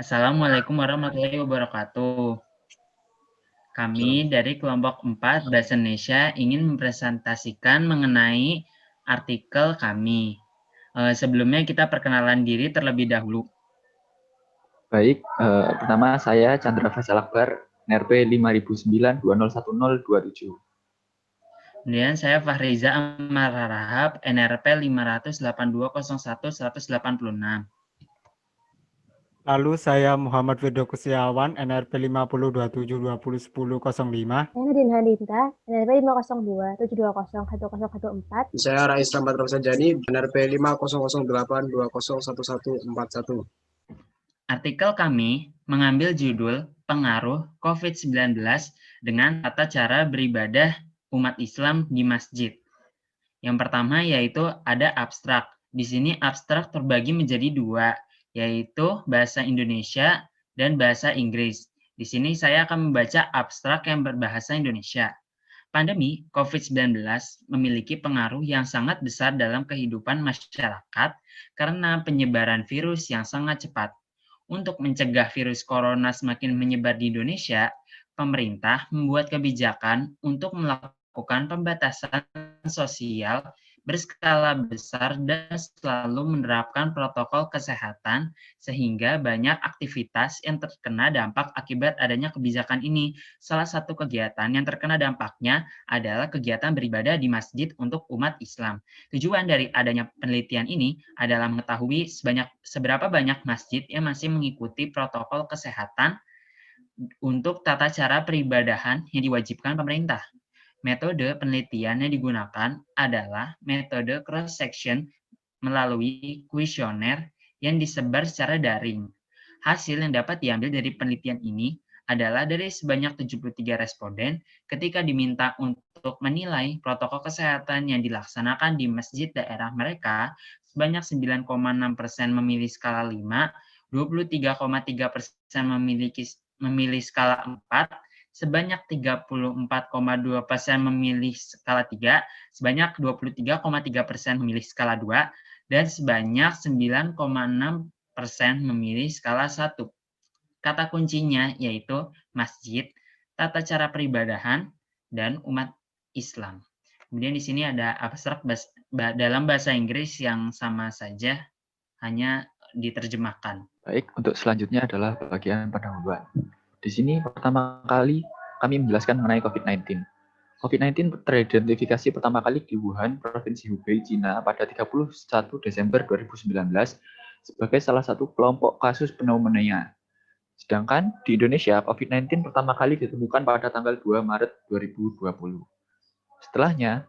Assalamualaikum warahmatullahi wabarakatuh. Kami Salam. dari kelompok 4 Bahasa Indonesia ingin mempresentasikan mengenai artikel kami. Sebelumnya kita perkenalan diri terlebih dahulu. Baik, pertama saya Chandra Faisal Akbar, NRP 5009-2010-27. Kemudian saya Fahriza Ammar Harahap, NRP 58201-186. Lalu saya Muhammad Firdo Kusiawan, NRP 5027201005. Saya Nadine Hadinta, NRP 502-720-10114. Saya Rais Rahmat Ramsajani, NRP 5008-20111141. Artikel kami mengambil judul Pengaruh COVID-19 dengan tata cara beribadah umat Islam di masjid. Yang pertama yaitu ada abstrak. Di sini abstrak terbagi menjadi dua, yaitu bahasa Indonesia dan bahasa Inggris. Di sini saya akan membaca abstrak yang berbahasa Indonesia. Pandemi COVID-19 memiliki pengaruh yang sangat besar dalam kehidupan masyarakat karena penyebaran virus yang sangat cepat. Untuk mencegah virus corona semakin menyebar di Indonesia, pemerintah membuat kebijakan untuk melakukan pembatasan sosial berskala besar dan selalu menerapkan protokol kesehatan sehingga banyak aktivitas yang terkena dampak akibat adanya kebijakan ini. Salah satu kegiatan yang terkena dampaknya adalah kegiatan beribadah di masjid untuk umat Islam. Tujuan dari adanya penelitian ini adalah mengetahui seberapa banyak masjid yang masih mengikuti protokol kesehatan untuk tata cara peribadahan yang diwajibkan pemerintah. Metode penelitian yang digunakan adalah metode cross-section melalui kuesioner yang disebar secara daring. Hasil yang dapat diambil dari penelitian ini adalah dari sebanyak 73 responden ketika diminta untuk menilai protokol kesehatan yang dilaksanakan di masjid daerah mereka, sebanyak 9,6% memilih skala 5, 23,3% memilih skala 4, sebanyak 34,2% memilih skala 3, sebanyak 23,3% memilih skala 2, dan sebanyak 9,6% memilih skala 1. Kata kuncinya yaitu masjid, tata cara peribadahan, dan umat Islam. Kemudian di sini ada abstrak dalam bahasa Inggris yang sama saja, hanya diterjemahkan. Baik, untuk selanjutnya adalah bagian pendahuluan. Di sini pertama kali kami menjelaskan mengenai COVID-19. COVID-19 teridentifikasi pertama kali di Wuhan, Provinsi Hubei, Cina pada 31 Desember 2019 sebagai salah satu kelompok kasus pneumonia. Sedangkan di Indonesia, COVID-19 pertama kali ditemukan pada tanggal 2 Maret 2020. Setelahnya,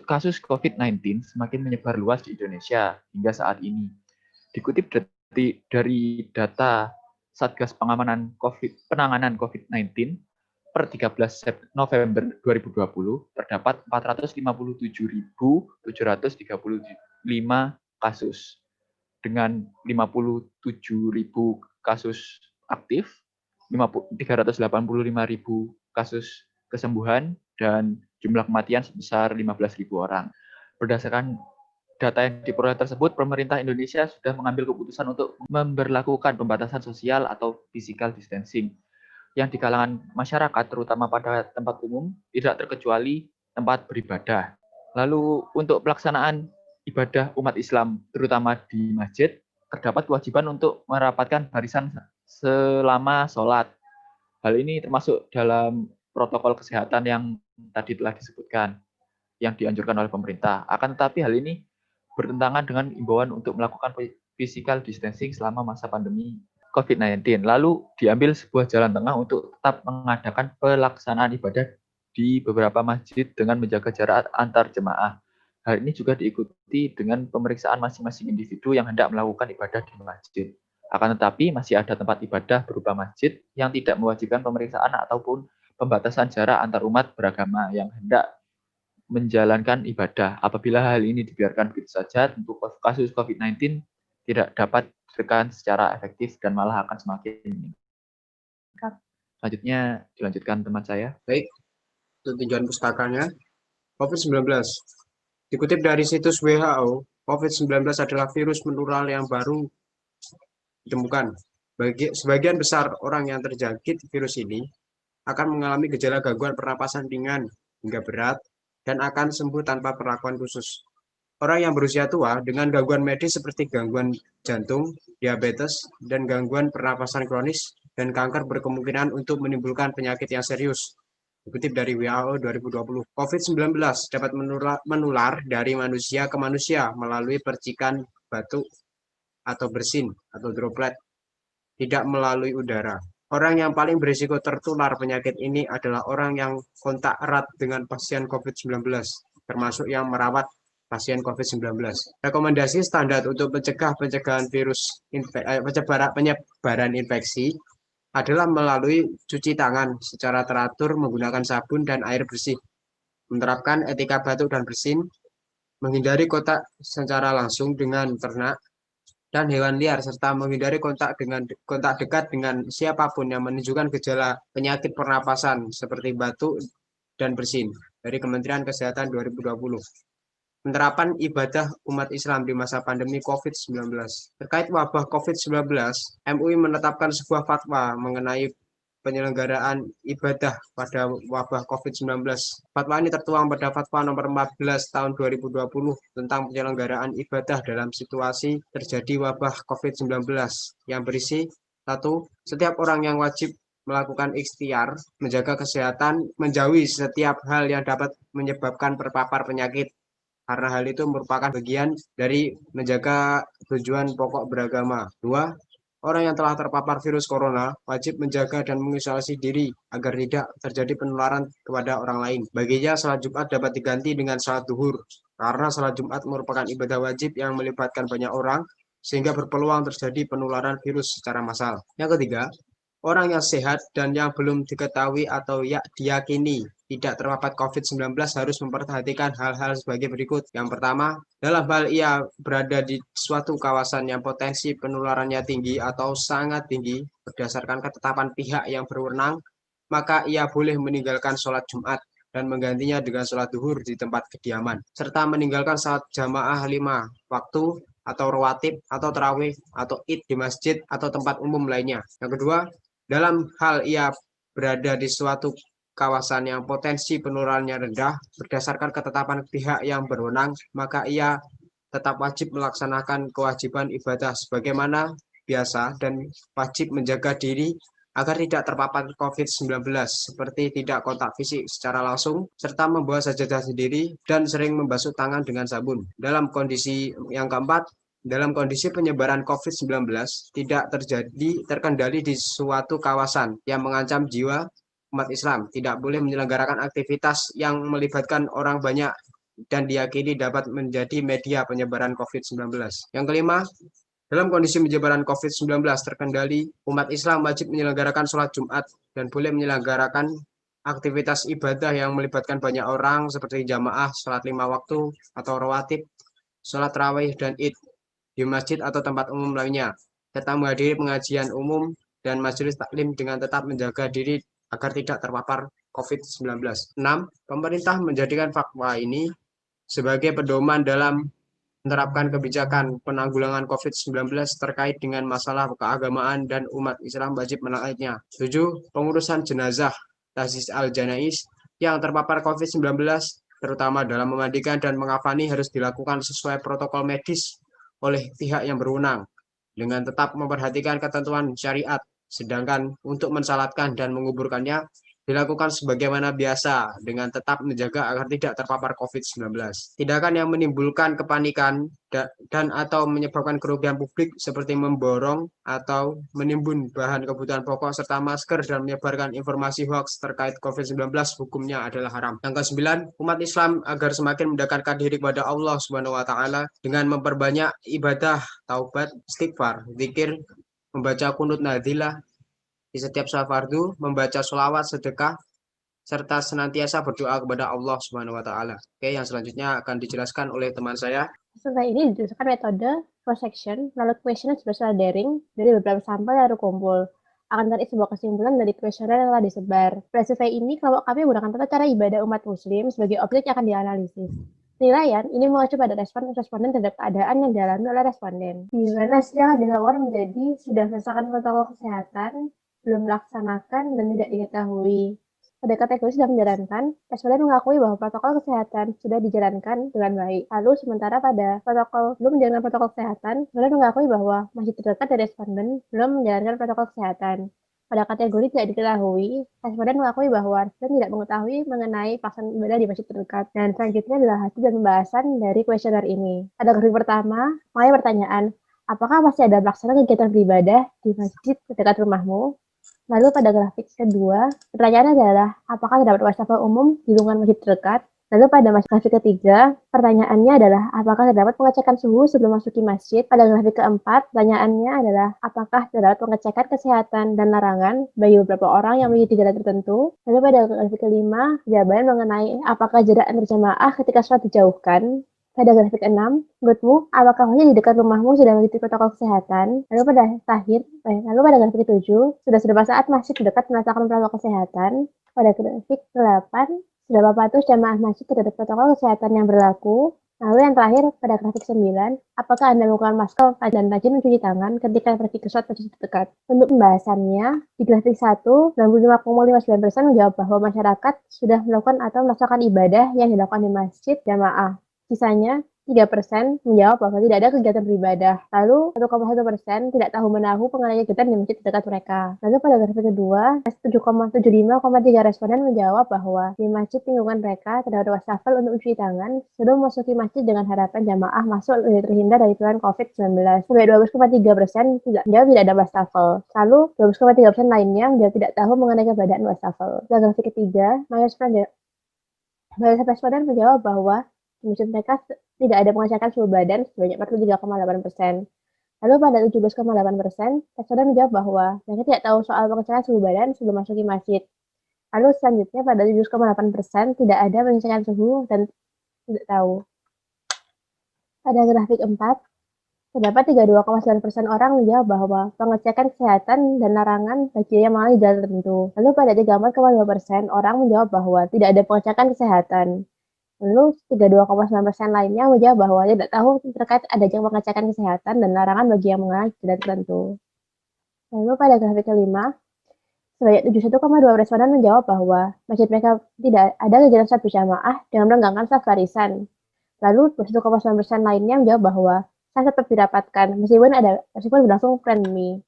kasus COVID-19 semakin menyebar luas di Indonesia hingga saat ini. Dikutip dari data Satgas Penanganan COVID-19 per 13 November 2020, terdapat 457.735 kasus dengan 57.000 kasus aktif, 385.000 kasus kesembuhan, dan jumlah kematian sebesar 15.000 orang. Berdasarkan data yang diperoleh tersebut, pemerintah Indonesia sudah mengambil keputusan untuk memberlakukan pembatasan sosial atau physical distancing yang di kalangan masyarakat, terutama pada tempat umum, tidak terkecuali tempat beribadah. Lalu untuk pelaksanaan ibadah umat Islam, terutama di masjid, terdapat kewajiban untuk merapatkan barisan selama sholat. Hal ini termasuk dalam protokol kesehatan yang tadi telah disebutkan, yang dianjurkan oleh pemerintah. Akan tetapi hal ini bertentangan dengan imbauan untuk melakukan physical distancing selama masa pandemi COVID-19. Lalu diambil sebuah jalan tengah untuk tetap mengadakan pelaksanaan ibadah di beberapa masjid dengan menjaga jarak antar jemaah. Hal ini juga diikuti dengan pemeriksaan masing-masing individu yang hendak melakukan ibadah di masjid. Akan tetapi masih ada tempat ibadah berupa masjid yang tidak mewajibkan pemeriksaan ataupun pembatasan jarak antar umat beragama yang hendak menjalankan ibadah. Apabila hal ini dibiarkan begitu saja, tentu kasus COVID-19 tidak dapat ditekan secara efektif dan malah akan semakin meningkat. Selanjutnya dilanjutkan teman saya. Baik, untuk tinjauan pustakanya, COVID-19. Dikutip dari situs WHO, COVID-19 adalah virus menular yang baru ditemukan Sebagian besar orang yang terjangkit virus ini akan mengalami gejala gangguan pernapasan ringan hingga berat dan akan sembuh tanpa perlakuan khusus. Orang yang berusia tua dengan gangguan medis seperti gangguan jantung, diabetes, dan gangguan pernapasan kronis dan kanker berkemungkinan untuk menimbulkan penyakit yang serius. Dikutip dari WHO 2020, COVID-19 dapat menular dari manusia ke manusia melalui percikan batuk atau bersin atau droplet, tidak melalui udara. Orang yang paling berisiko tertular penyakit ini adalah orang yang kontak erat dengan pasien COVID-19, termasuk yang merawat pasien COVID-19. Rekomendasi standar untuk pencegahan penyebaran infeksi adalah melalui cuci tangan secara teratur menggunakan sabun dan air bersih, menerapkan etika batuk dan bersin, menghindari kontak secara langsung dengan ternak dan hewan liar, serta menghindari kontak dekat dengan siapapun yang menunjukkan gejala penyakit pernapasan seperti batuk dan bersin dari Kementerian Kesehatan 2020. Penerapan ibadah umat Islam di masa pandemi COVID-19. Terkait wabah COVID-19, MUI menetapkan sebuah fatwa mengenai penyelenggaraan ibadah pada wabah COVID-19. Fatwa ini tertuang pada Fatwa nomor 14 tahun 2020 tentang penyelenggaraan ibadah dalam situasi terjadi wabah COVID-19 yang berisi 1. Setiap orang yang wajib melakukan ikhtiar, menjaga kesehatan, menjauhi setiap hal yang dapat menyebabkan terpapar penyakit, karena hal itu merupakan bagian dari menjaga tujuan pokok beragama. 2. Orang yang telah terpapar virus corona wajib menjaga dan mengisolasi diri agar tidak terjadi penularan kepada orang lain. Baginya, salat Jumat dapat diganti dengan salat duhur, karena salat Jumat merupakan ibadah wajib yang melibatkan banyak orang, sehingga berpeluang terjadi penularan virus secara massal. Yang ketiga, orang yang sehat dan yang belum diketahui atau diyakini tidak terpapar COVID-19 harus memperhatikan hal-hal sebagai berikut. Yang pertama, dalam hal ia berada di suatu kawasan yang potensi penularannya tinggi atau sangat tinggi berdasarkan ketetapan pihak yang berwenang, maka ia boleh meninggalkan sholat Jumat dan menggantinya dengan sholat duhur di tempat kediaman, serta meninggalkan sholat jamaah 5 waktu atau rawatib atau tarawih atau id di masjid atau tempat umum lainnya. Yang kedua, dalam hal ia berada di suatu kawasan yang potensi penularannya rendah berdasarkan ketetapan pihak yang berwenang, maka ia tetap wajib melaksanakan kewajiban ibadah sebagaimana biasa dan wajib menjaga diri agar tidak terpapar COVID-19 seperti tidak kontak fisik secara langsung, serta membawa sajadah sendiri dan sering membasuh tangan dengan sabun. Dalam kondisi yang keempat, dalam kondisi penyebaran COVID-19 tidak terkendali di suatu kawasan yang mengancam jiwa umat Islam, tidak boleh menyelenggarakan aktivitas yang melibatkan orang banyak dan diyakini dapat menjadi media penyebaran COVID-19. Yang kelima, dalam kondisi penyebaran COVID-19 terkendali, umat Islam wajib menyelenggarakan sholat Jumat dan boleh menyelenggarakan aktivitas ibadah yang melibatkan banyak orang seperti jamaah, sholat 5 waktu atau rawatib, sholat tarawih dan id di masjid atau tempat umum lainnya, serta menghadiri pengajian umum dan majelis taklim dengan tetap menjaga diri agar tidak terpapar COVID-19. 6. Pemerintah menjadikan fatwa ini sebagai pedoman dalam menerapkan kebijakan penanggulangan COVID-19 terkait dengan masalah keagamaan dan umat Islam wajib menaatinya. 7. Pengurusan jenazah tahsis al-janais yang terpapar COVID-19, terutama dalam memandikan dan mengafani, harus dilakukan sesuai protokol medis oleh pihak yang berwenang, dengan tetap memperhatikan ketentuan syariat. Sedangkan untuk mensalatkan dan menguburkannya dilakukan sebagaimana biasa dengan tetap menjaga agar tidak terpapar COVID-19. Tindakan yang menimbulkan kepanikan dan atau menyebabkan kerugian publik seperti memborong atau menimbun bahan kebutuhan pokok serta masker dan menyebarkan informasi hoaks terkait COVID-19 hukumnya adalah haram. Yang ke-9, umat Islam agar semakin mendekatkan diri kepada Allah Subhanahu wa taala dengan memperbanyak ibadah, taubat, istighfar, zikir, membaca kunut nazilah di setiap sholat fardu, membaca sholawat, sedekah, serta senantiasa berdoa kepada Allah Subhanahu wa taala. Oke, yang selanjutnya akan dijelaskan oleh teman saya. Survei ini didasarkan metode cross section melalui kuesioner berbasis daring dari beberapa sampel yang terkumpul. Akan menarik sebuah kesimpulan dari kuesioner yang telah disebar. Pada survei ini, kelompok kami menggunakan tata cara ibadah umat muslim sebagai objek yang akan dianalisis. Penilaian ini mengacu pada responden terhadap keadaan yang dialami oleh responden. Di mana sedang dilakukan menjadi sudah berdasarkan protokol kesehatan, belum melaksanakan, dan tidak diketahui. Pada kategori sudah menjalankan, responden mengakui bahwa protokol kesehatan sudah dijalankan dengan baik. Lalu sementara pada protokol belum menjalankan protokol kesehatan, responden mengakui bahwa masih terdekat dari responden belum menjalankan protokol kesehatan. Pada kategori tidak diketahui, responden mengakui bahwa responden tidak mengetahui mengenai pelaksanaan ibadah di masjid terdekat. Dan selanjutnya adalah hasil dan pembahasan dari kuesioner ini. Pada grafik pertama, mengenai pertanyaan, apakah masih ada pelaksanaan kegiatan beribadah di masjid terdekat rumahmu? Lalu pada grafik kedua, pertanyaannya adalah, apakah terdapat wastafel umum di lingkungan masjid terdekat? Lalu pada grafik ketiga, pertanyaannya adalah apakah terdapat pengecekan suhu sebelum masuki masjid? Pada grafik keempat, pertanyaannya adalah apakah terdapat pengecekan kesehatan dan larangan bagi beberapa orang yang memiliki gejala tertentu? Lalu pada grafik kelima, jawaban mengenai apakah jarak antar jamaah ketika sholat dijauhkan? Pada grafik 6, menurutmu, apakah masjid di dekat rumahmu sudah memiliki protokol kesehatan? Lalu pada grafik 7, sudah seberapa saat masjid dekat melaksanakan protokol kesehatan? Pada grafik 8, seberapa patuh jamaah masjid terhadap protokol kesehatan yang berlaku? Lalu yang terakhir, pada grafik 9, apakah Anda menggunakan masker dan rajin mencuci tangan ketika pergi ke sholat masjid terdekat? Untuk pembahasannya, di grafik 1, 95,59% menjawab bahwa masyarakat sudah melakukan atau melaksanakan ibadah yang dilakukan di masjid jamaah. Sisanya 3% menjawab bahwa tidak ada kegiatan beribadah. Lalu 1,1% tidak tahu menahu mengenai kegiatan di masjid terdekat mereka. Lalu pada grafik kedua, 7,75,3 responden menjawab bahwa di masjid lingkungan mereka terdapat wastafel untuk mencuci tangan sebelum memasuki masjid dengan harapan jamaah masuk lebih terhindar dari penularan COVID-19. Sampai 12,3% tidak menjawab tidak ada wastafel. Lalu 12,3% lainnya menjawab tidak tahu mengenai keberadaan wastafel. Pada grafik ketiga, mayoritas responden menjawab bahwa di masjid mereka tidak ada pengecekan suhu badan sebanyak 43,8%. Lalu pada 17,8%, responden menjawab bahwa mereka tidak tahu soal pengecekan suhu badan sebelum masuki masjid. Lalu selanjutnya pada 17,8% tidak ada pengecekan suhu dan tidak tahu. Pada grafik 4, terdapat 32,9% orang menjawab bahwa pengecekan kesehatan dan larangan bagi yang mengalami gejala tertentu. Lalu pada 34,2% orang menjawab bahwa tidak ada pengecekan kesehatan. Lalu 32,9% lainnya menjawab bahwa tidak tahu terkait adanya pengecekan kesehatan dan larangan bagi yang mengalami gejala tertentu. Lalu pada grafik kelima, sebanyak 71,2 responden menjawab bahwa masjid mereka tidak ada kegiatan sholat berjamaah dengan merenggangkan saf barisan. Lalu 21,9% lainnya menjawab bahwa saf tetap didapatkan meskipun berlangsung friendly.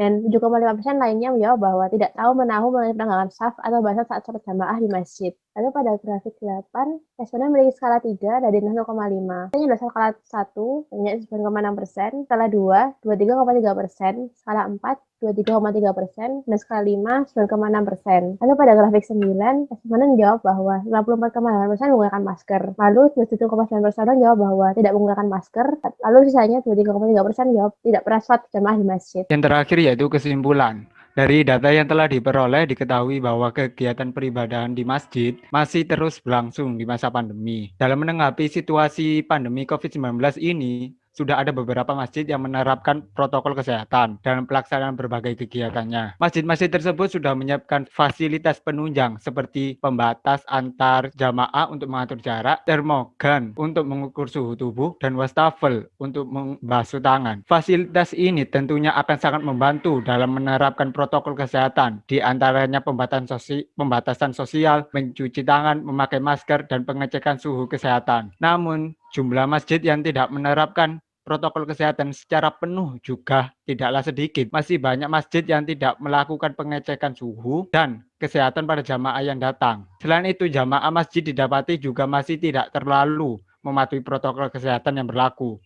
Dan 7,5% lainnya menjawab bahwa tidak tahu menahu mengenai perenggangan saf atau bahasa saat sholat jamaah di masjid. Lalu pada grafik 8, responden memiliki skala 3 dari 0,5. Ini adalah skala 1, banyak 9,6%, skala 2, 23,3%, skala 4, 23,3%, dan skala 5, 9,6%. Lalu pada grafik 9, responden menjawab bahwa 54,8% menggunakan masker. Lalu 27,9% menjawab bahwa tidak menggunakan masker. Lalu sisanya 23,3% menjawab tidak pernah sholat jamaah di masjid. Yang terakhir yaitu kesimpulan. Dari data yang telah diperoleh diketahui bahwa kegiatan peribadahan di masjid masih terus berlangsung di masa pandemi. Dalam menanggapi situasi pandemi COVID-19 ini, sudah ada beberapa masjid yang menerapkan protokol kesehatan dalam pelaksanaan berbagai kegiatannya. Masjid-masjid tersebut sudah menyiapkan fasilitas penunjang seperti pembatas antar jamaah untuk mengatur jarak, termogan untuk mengukur suhu tubuh, dan wastafel untuk membasuh tangan. Fasilitas ini tentunya akan sangat membantu dalam menerapkan protokol kesehatan, di antaranya pembatasan sosial, mencuci tangan, memakai masker, dan pengecekan suhu kesehatan. Namun, jumlah masjid yang tidak menerapkan protokol kesehatan secara penuh juga tidaklah sedikit. Masih banyak masjid yang tidak melakukan pengecekan suhu dan kesehatan pada jamaah yang datang. Selain itu, jamaah masjid didapati juga masih tidak terlalu mematuhi protokol kesehatan yang berlaku.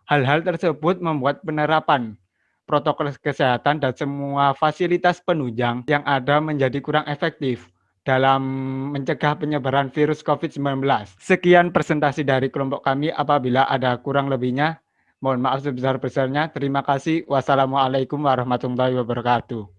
Hal-hal tersebut membuat penerapan protokol kesehatan dan semua fasilitas penunjang yang ada menjadi kurang efektif dalam mencegah penyebaran virus COVID-19. Sekian presentasi dari kelompok kami. Apabila ada kurang lebihnya, mohon maaf sebesar-besarnya. Terima kasih. Wassalamualaikum warahmatullahi wabarakatuh.